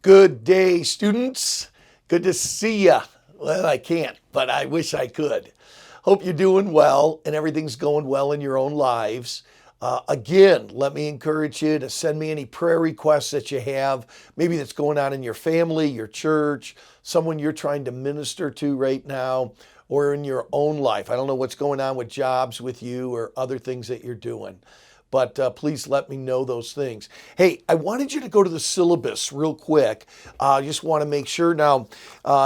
Good day, students. Good to see ya. Well, I can't, but I wish I could. Hope you're doing well and everything's going well in your own lives. Again, let me encourage you to send me any prayer requests that you have, maybe that's going on in your family, your church, someone you're trying to minister to right now, or in your own life. I don't know what's going on with jobs with you or other things that you're doing. But please let me know those things. Hey, I wanted you to go to the syllabus real quick. I just want to make sure now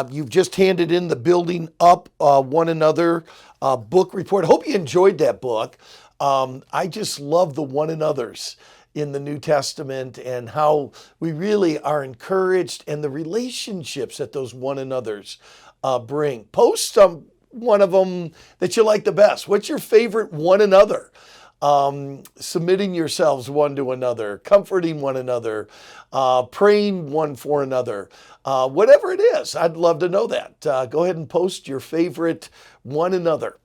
you've just handed in the Building Up One Another book report. I hope you enjoyed that book. I just love the one another's in the New Testament and how we really are encouraged and the relationships that those one another's bring. Post one of them that you like the best. What's your favorite one another? Submitting yourselves one to another, comforting one another, praying one for another, whatever it is. I'd love to know that. Go ahead and post your favorite one another.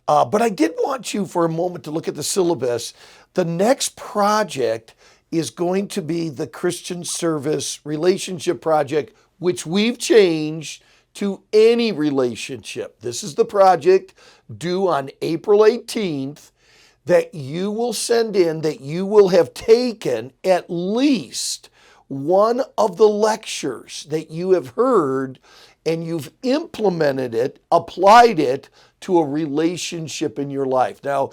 But I did want you for a moment to look at the syllabus. The next project is going to be the Christian Service Relationship Project, which we've changed to any relationship. This is the project due on April 18th. That you will send in, that you will have taken at least one of the lectures that you have heard and you've implemented it, applied it to a relationship in your life. Now,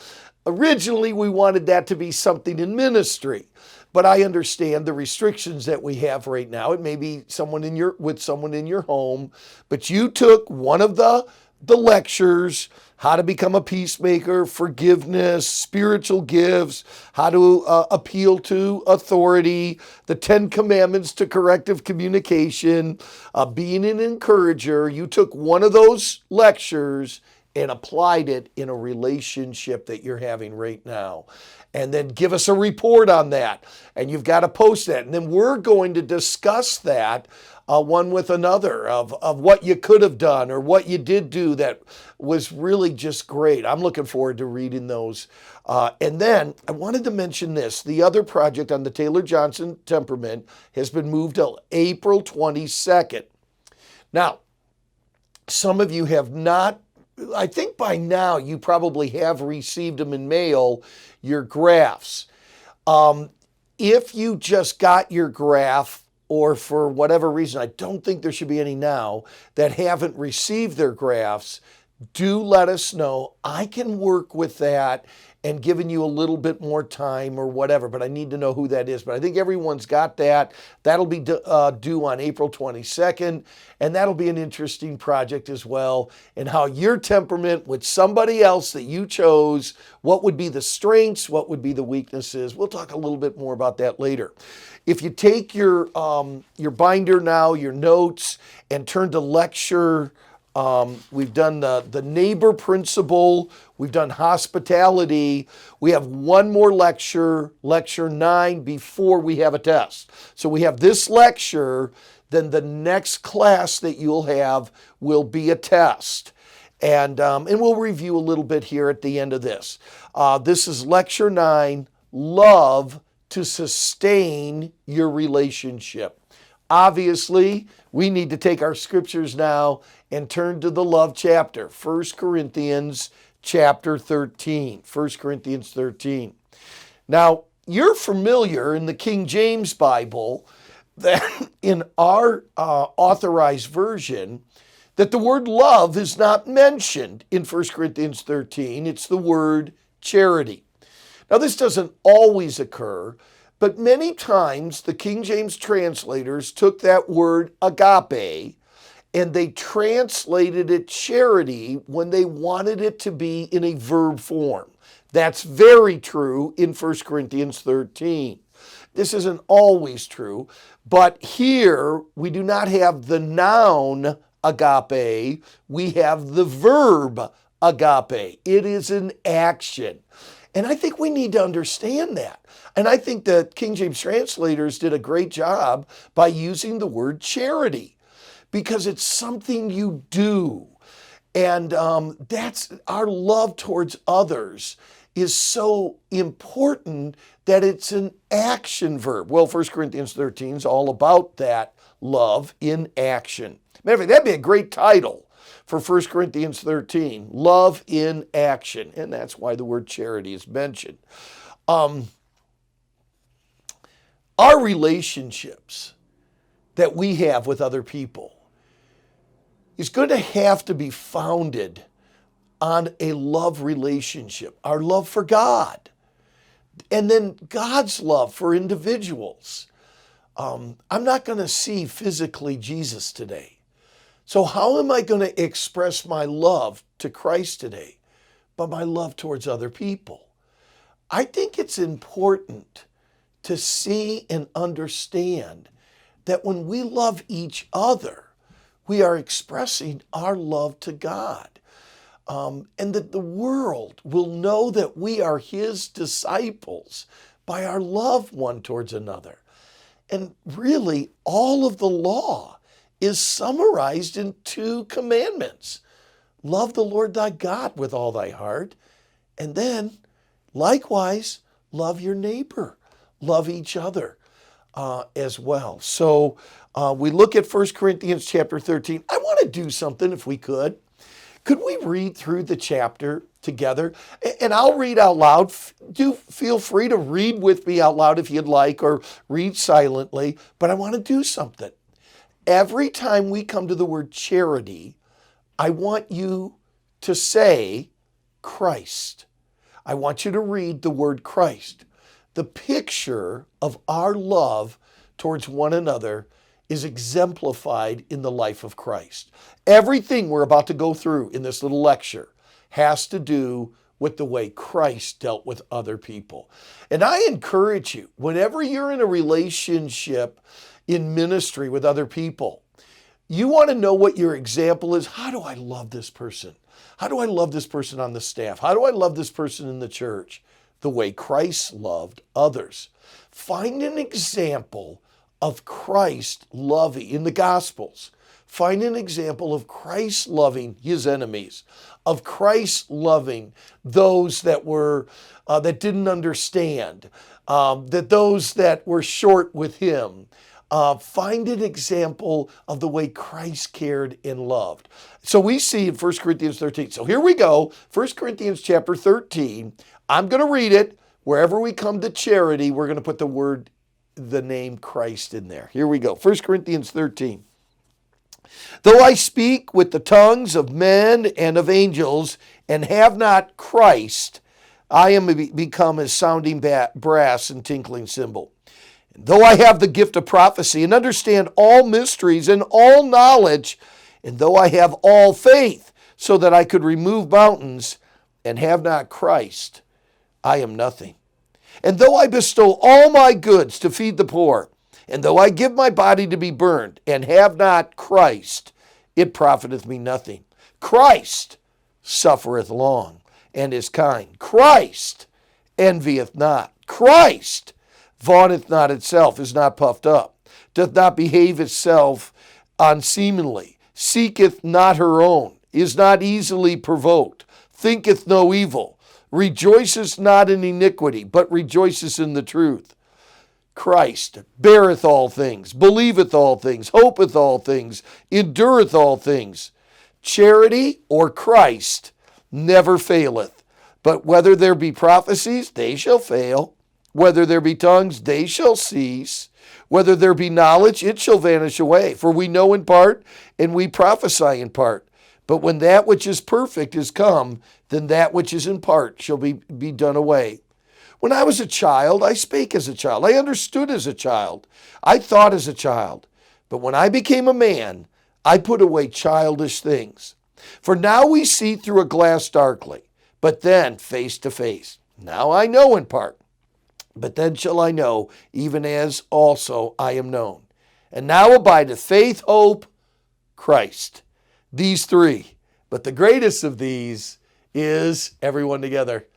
originally we wanted that to be something in ministry, but I understand the restrictions that we have right now. It may be someone in your home, but you took one of the lectures, how to become a peacemaker, forgiveness, spiritual gifts, how to appeal to authority, the 10 commandments to corrective communication, being an encourager. You took one of those lectures and applied it in a relationship that you're having right now. And then give us a report on that. And you've got to post that. And then we're going to discuss that one with another of what you could have done or what you did do that was really just great. I'm looking forward to reading those. And then I wanted to mention this. The other project on the Taylor Johnson temperament has been moved to April 22nd. Now, some of you have not, I think by now you probably have received them in mail, your graphs. If you just got your graph, or for whatever reason, I don't think there should be any now, that haven't received their graphs, do let us know. I can work with that and giving you a little bit more time or whatever, but I need to know who that is. But I think everyone's got that. That'll be due on April 22nd, and that'll be an interesting project as well, and how your temperament with somebody else that you chose, what would be the strengths, what would be the weaknesses. We'll talk a little bit more about that later. If you take your binder now, your notes, and turn to lecture, we've done the neighbor principle, we've done hospitality. We have one more lecture, lecture 9, before we have a test. So we have this lecture, then the next class that you'll have will be a test. And we'll review a little bit here at the end of this. This is lecture 9, love to sustain your relationship. Obviously, we need to take our scriptures now and turn to the love chapter, 1 Corinthians chapter 13. 1 Corinthians 13. Now, you're familiar in the King James Bible that in our authorized version, that the word love is not mentioned in 1 Corinthians 13. It's the word charity. Now, this doesn't always occur, but many times the King James translators took that word agape and they translated it charity when they wanted it to be in a verb form. That's very true in 1 Corinthians 13. This isn't always true, but here we do not have the noun agape, we have the verb agape. It is an action. And I think we need to understand that. And I think that King James translators did a great job by using the word charity because it's something you do. And that's our love towards others is so important that it's an action verb. Well, 1 Corinthians 13 is all about that love in action. Matter of fact, that'd be a great title for 1 Corinthians 13, love in action. And that's why the word charity is mentioned. Our relationships that we have with other people is going to have to be founded on a love relationship, our love for God, and then God's love for individuals. I'm not going to see physically Jesus today. So how am I going to express my love to Christ today? By my love towards other people. I think it's important to see and understand that when we love each other, we are expressing our love to God. And that the world will know that we are His disciples by our love one towards another. And really, all of the law is summarized in 2 commandments. Love the Lord thy God with all thy heart, and then, likewise, love your neighbor. Love each other as well. So we look at 1 Corinthians chapter 13. I want to do something if we could. Could we read through the chapter together? And I'll read out loud. Do feel free to read with me out loud if you'd like, or read silently. But I want to do something. Every time we come to the word charity, I want you to say Christ. I want you to read the word Christ. The picture of our love towards one another is exemplified in the life of Christ. Everything we're about to go through in this little lecture has to do with the way Christ dealt with other people. And I encourage you, whenever you're in a relationship in ministry with other people, you want to know what your example is. How do I love this person? How do I love this person on the staff? How do I love this person in the church? The way Christ loved others. Find an example of Christ loving in the Gospels. Find an example of Christ loving His enemies, of Christ loving those that were that didn't understand, that those that were short with Him. Find an example of the way Christ cared and loved. So we see in 1 Corinthians 13. So here we go, 1 Corinthians chapter 13. I'm going to read it. Wherever we come to charity, we're going to put the name Christ in there. Here we go. 1 Corinthians 13. Though I speak with the tongues of men and of angels and have not Christ, I am become as sounding brass and tinkling cymbal. And though I have the gift of prophecy and understand all mysteries and all knowledge, and though I have all faith so that I could remove mountains and have not Christ, I am nothing. And though I bestow all my goods to feed the poor, and though I give my body to be burned, and have not Christ, it profiteth me nothing. Christ suffereth long, and is kind. Christ envieth not. Christ vaunteth not itself, is not puffed up, doth not behave itself unseemly, seeketh not her own, is not easily provoked, thinketh no evil, rejoiceth not in iniquity, but rejoiceth in the truth. Christ beareth all things, believeth all things, hopeth all things, endureth all things. Charity or Christ never faileth. But whether there be prophecies, they shall fail. Whether there be tongues, they shall cease. Whether there be knowledge, it shall vanish away. For we know in part, and we prophesy in part. But when that which is perfect is come, then that which is in part shall be done away. When I was a child, I spake as a child. I understood as a child. I thought as a child. But when I became a man, I put away childish things. For now we see through a glass darkly, but then face to face. Now I know in part, but then shall I know, even as also I am known. And now abideth faith, hope, Christ. These three. But the greatest of these is, everyone together,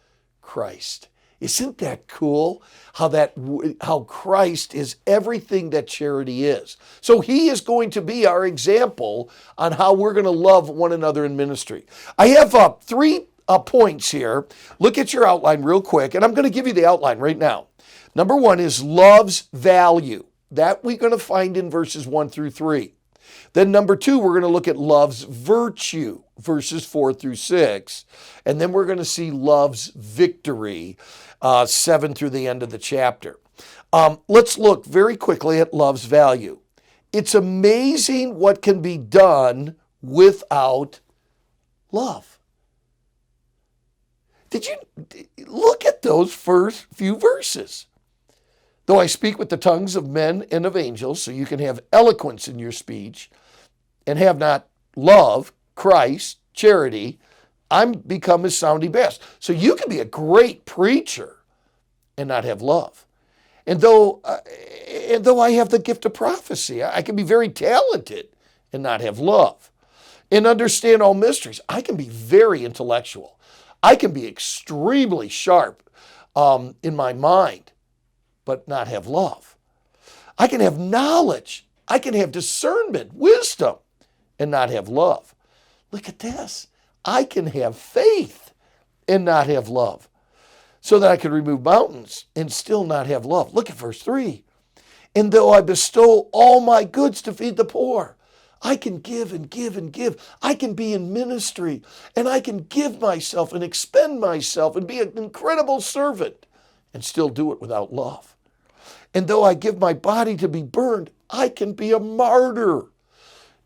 Christ. Isn't that cool? How Christ is everything that charity is. So He is going to be our example on how we're going to love one another in ministry. I have 3 points here. Look at your outline real quick, and I'm going to give you the outline right now. Number 1 is love's value. That we're going to find in verses 1 through 3. Then number 2, we're going to look at love's virtue, verses 4 through 6. And then we're going to see love's victory, 7 through the end of the chapter. Let's look very quickly at love's value. It's amazing what can be done without love. Did you look at those first few verses? Though I speak with the tongues of men and of angels, so you can have eloquence in your speech, and have not love, Christ, charity, I'm become as sounding bass. So you can be a great preacher and not have love. And though I have the gift of prophecy, I can be very talented and not have love. And understand all mysteries. I can be very intellectual. I can be extremely sharp in my mind, but not have love. I can have knowledge. I can have discernment, wisdom, and not have love. Look at this. I can have faith and not have love. So that I can remove mountains and still not have love. Look at verse 3. And though I bestow all my goods to feed the poor, I can give and give and give. I can be in ministry and I can give myself and expend myself and be an incredible servant and still do it without love. And though I give my body to be burned, I can be a martyr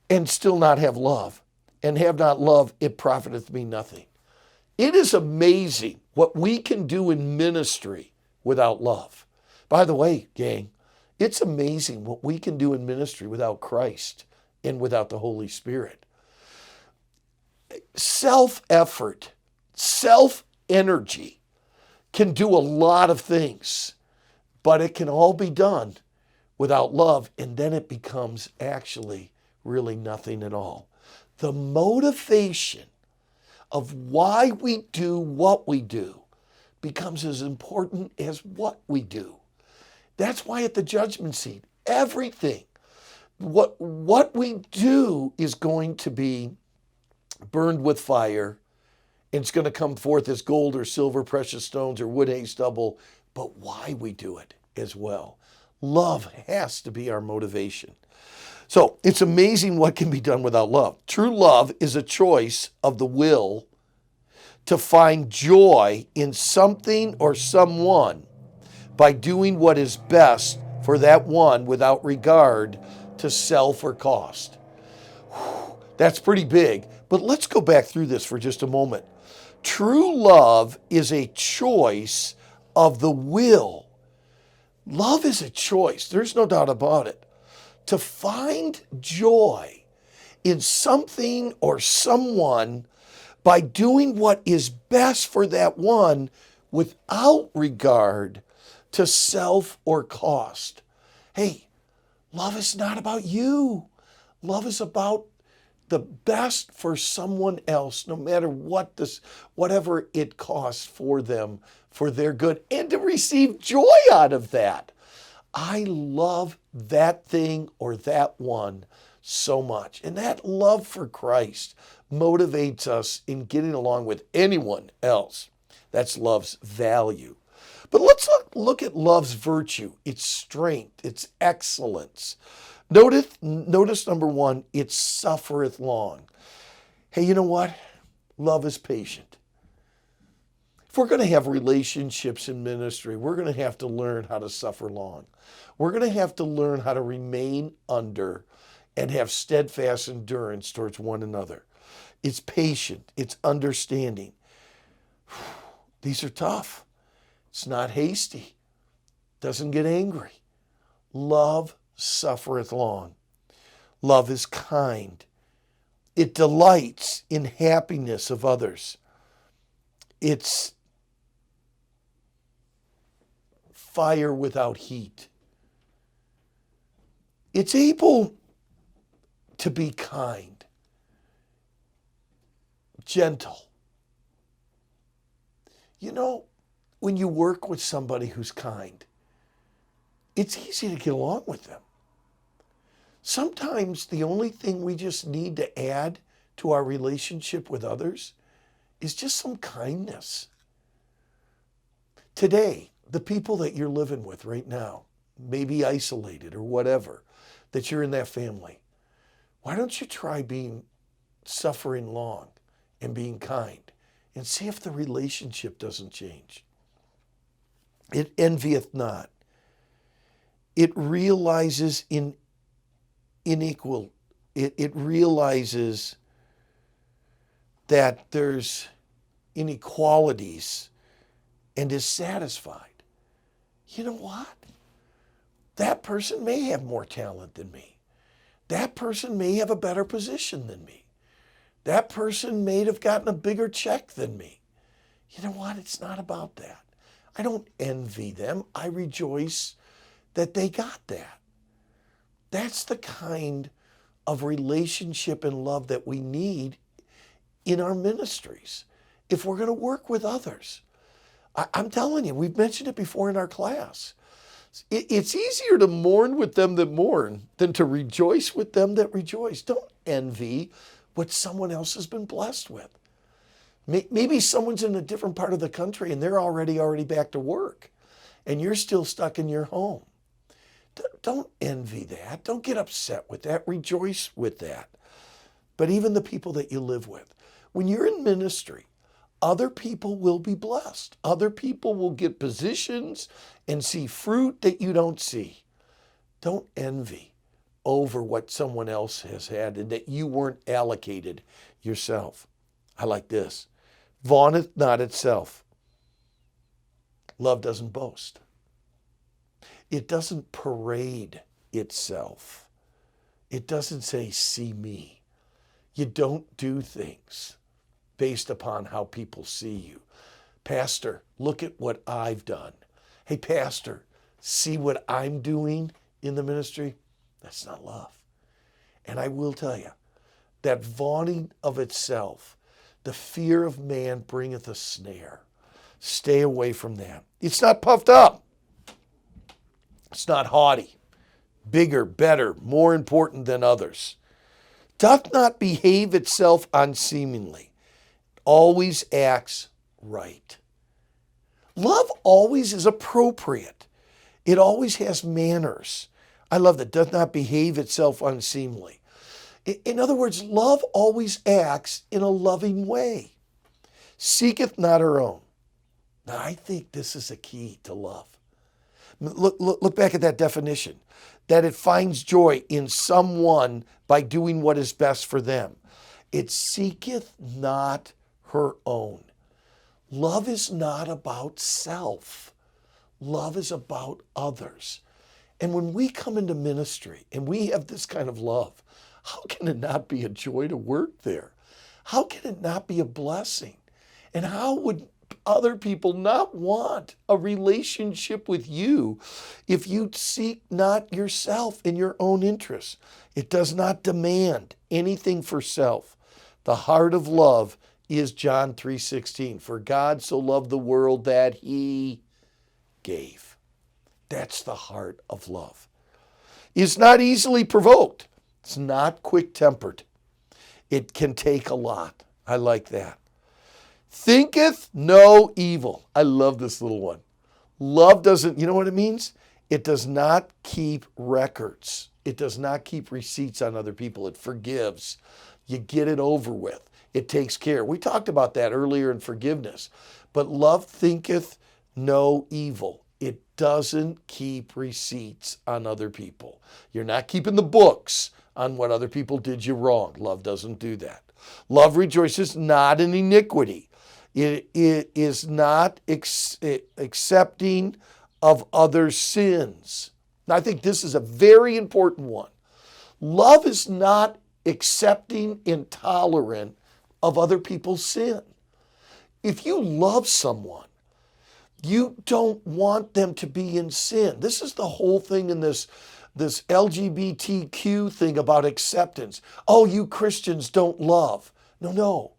and still not have love. And have not love, it profiteth me nothing. It is amazing what we can do in ministry without love. By the way, gang, it's amazing what we can do in ministry without Christ and without the Holy Spirit. Self-effort, self-energy can do a lot of things, but it can all be done without love, and then it becomes actually really nothing at all. The motivation of why we do what we do becomes as important as what we do. That's why at the judgment seat, everything, what we do is going to be burned with fire. It's going to come forth as gold or silver, precious stones, or wood, hay, stubble, but why we do it as well. Love has to be our motivation. So it's amazing what can be done without love. True love is a choice of the will to find joy in something or someone by doing what is best for that one without regard to self or cost. That's pretty big, but let's go back through this for just a moment. True love is a choice of the will. Love is a choice, there's no doubt about it. To find joy in something or someone by doing what is best for that one without regard to self or cost. Hey, love is not about you. Love is about the best for someone else, no matter whatever it costs for them, for their good, and to receive joy out of that. I love that thing or that one so much. And that love for Christ motivates us in getting along with anyone else. That's love's value. But let's look at love's virtue, its strength, its excellence. Notice number 1, it suffereth long. Hey, you know what? Love is patient. If we're going to have relationships in ministry, we're going to have to learn how to suffer long. We're going to have to learn how to remain under and have steadfast endurance towards one another. It's patient. It's understanding. These are tough. It's not hasty. Doesn't get angry. Love suffereth long. Love is kind. It delights in happiness of others. It's fire without heat. It's able to be kind, gentle. You know, when you work with somebody who's kind, it's easy to get along with them. Sometimes the only thing we just need to add to our relationship with others is just some kindness. Today, the people that you're living with right now, maybe isolated or whatever, that you're in that family. Why don't you try suffering long and being kind and see if the relationship doesn't change? It envieth not. It realizes it realizes that there's inequalities and is satisfied. You know what? That person may have more talent than me. That person may have a better position than me. That person may have gotten a bigger check than me. You know what? It's not about that. I don't envy them. I rejoice that they got that. That's the kind of relationship and love that we need in our ministries if we're going to work with others. I'm telling you, we've mentioned it before in our class. It's easier to mourn with them that mourn than to rejoice with them that rejoice. Don't envy what someone else has been blessed with. Maybe someone's in a different part of the country and they're already back to work and you're still stuck in your home. Don't envy that. Don't get upset with that. Rejoice with that. But even the people that you live with, when you're in ministry, other people will be blessed. Other people will get positions and see fruit that you don't see. Don't envy over what someone else has had and that you weren't allocated yourself. I like this. Vaunteth not itself. Love doesn't boast. It doesn't parade itself. It doesn't say, see me. You don't do things based upon how people see you. Pastor, look at what I've done. Hey, Pastor, see what I'm doing in the ministry? That's not love. And I will tell you, that vaunting of itself, the fear of man bringeth a snare. Stay away from that. It's not puffed up. It's not haughty, bigger, better, more important than others. Doth not behave itself unseemingly. Always acts right. Love always is appropriate. It always has manners. I love that. Doth not behave itself unseemly. In other words, love always acts in a loving way. Seeketh not her own. Now, I think this is a key to love. Look back at that definition, that it finds joy in someone by doing what is best for them. It seeketh not her own. Love is not about self. Love is about others. And when we come into ministry and we have this kind of love, how can it not be a joy to work there? How can it not be a blessing? And how would other people not want a relationship with you if you seek not yourself in your own interests? It does not demand anything for self. The heart of love is John 3:16. For God so loved the world that he gave. That's the heart of love. Is not easily provoked. It's not quick-tempered. It can take a lot. I like that. Thinketh no evil. I love this little one. Love doesn't, you know what it means? It does not keep records. It does not keep receipts on other people. It forgives. You get it over with. It takes care. We talked about that earlier in forgiveness. But love thinketh no evil. It doesn't keep receipts on other people. You're not keeping the books on what other people did you wrong. Love doesn't do that. Love rejoices not in iniquity. It is not accepting of others' sins. Now, I think this is a very important one. Love is not accepting, intolerant of other people's sin. If you love someone, you don't want them to be in sin. This is the whole thing in this LGBTQ thing about acceptance. Oh, you Christians don't love. No.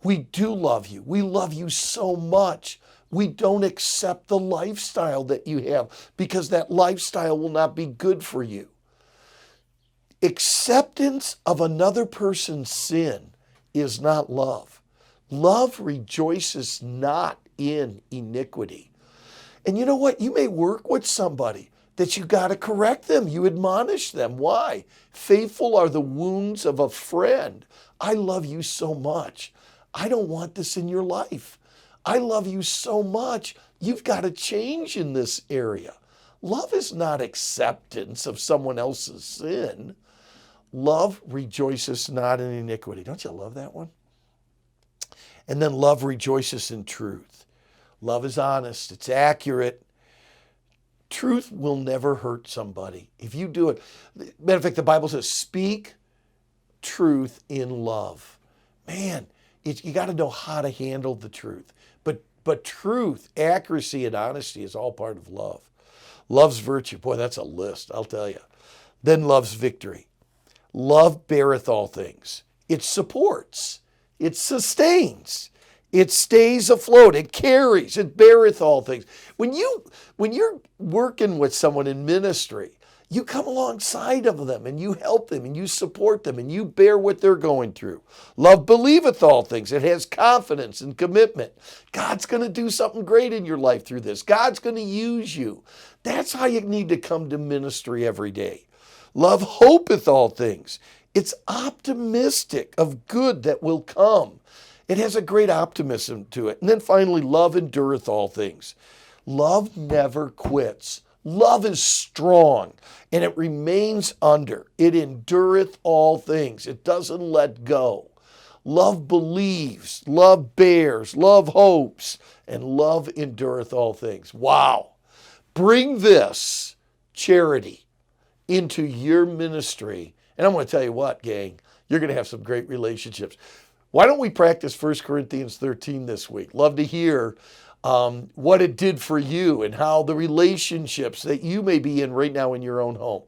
We do love you. We love you so much. We don't accept the lifestyle that you have because that lifestyle will not be good for you. Acceptance of another person's sin is not love. Love rejoices not in iniquity. And you know what? You may work with somebody that you got to correct them. You admonish them. Why? Faithful are the wounds of a friend. I love you so much. I don't want this in your life. I love you so much. You've got to change in this area. Love is not acceptance of someone else's sin. Love rejoices not in iniquity. Don't you love that one? And then love rejoices in truth. Love is honest. It's accurate. Truth will never hurt somebody. If you do it, matter of fact, the Bible says, speak truth in love. Man, you got to know how to handle the truth. But truth, accuracy, and honesty is all part of love. Love's virtue. Boy, that's a list, I'll tell you. Then love's victory. Love beareth all things. It supports. It sustains. It stays afloat. It carries. It beareth all things. When you're working with someone in ministry, you come alongside of them and you help them and you support them and you bear what they're going through. Love believeth all things. It has confidence and commitment. God's going to do something great in your life through this. God's going to use you. That's how you need to come to ministry every day. Love hopeth all things. It's optimistic of good that will come. It has a great optimism to it. And then finally, love endureth all things. Love never quits. Love is strong and it remains under. It endureth all things. It doesn't let go. Love believes, love bears, love hopes, and love endureth all things. Wow. Bring this charity into your ministry. And I'm going to tell you what, gang, you're going to have some great relationships. Why don't we practice 1 Corinthians 13 this week? Love to hear what it did for you and how the relationships that you may be in right now in your own home.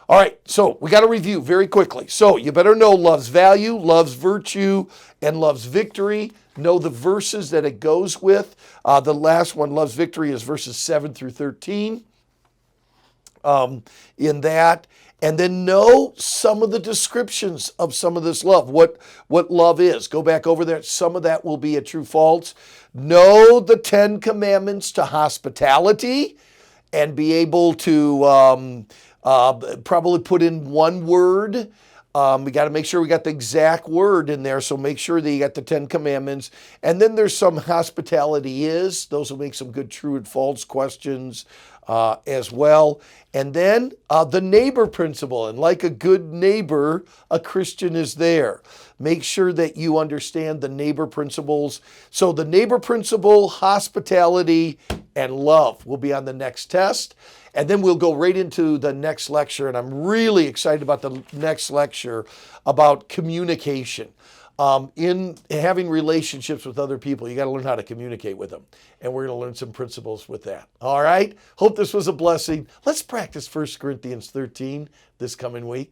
All right, so we got to review very quickly. So you better know love's value, love's virtue, and love's victory. Know the verses that it goes with. The last one, love's victory, is verses 7 through 13 in that. And then know some of the descriptions of some of this love, what love is. Go back over there. Some of that will be a true false. Know the 10 commandments to hospitality and be able to probably put in one word. We got to make sure we got the exact word in there. So make sure that you got the 10 commandments. And then there's some hospitality is. Those will make some good true and false questions as well. And then the neighbor principle. And like a good neighbor, a Christian is there. Make sure that you understand the neighbor principles. So the neighbor principle, hospitality, and love will be on the next test. And then we'll go right into the next lecture. And I'm really excited about the next lecture about communication. In having relationships with other people, you got to learn how to communicate with them. And we're going to learn some principles with that. All right? Hope this was a blessing. Let's practice 1 Corinthians 13 this coming week.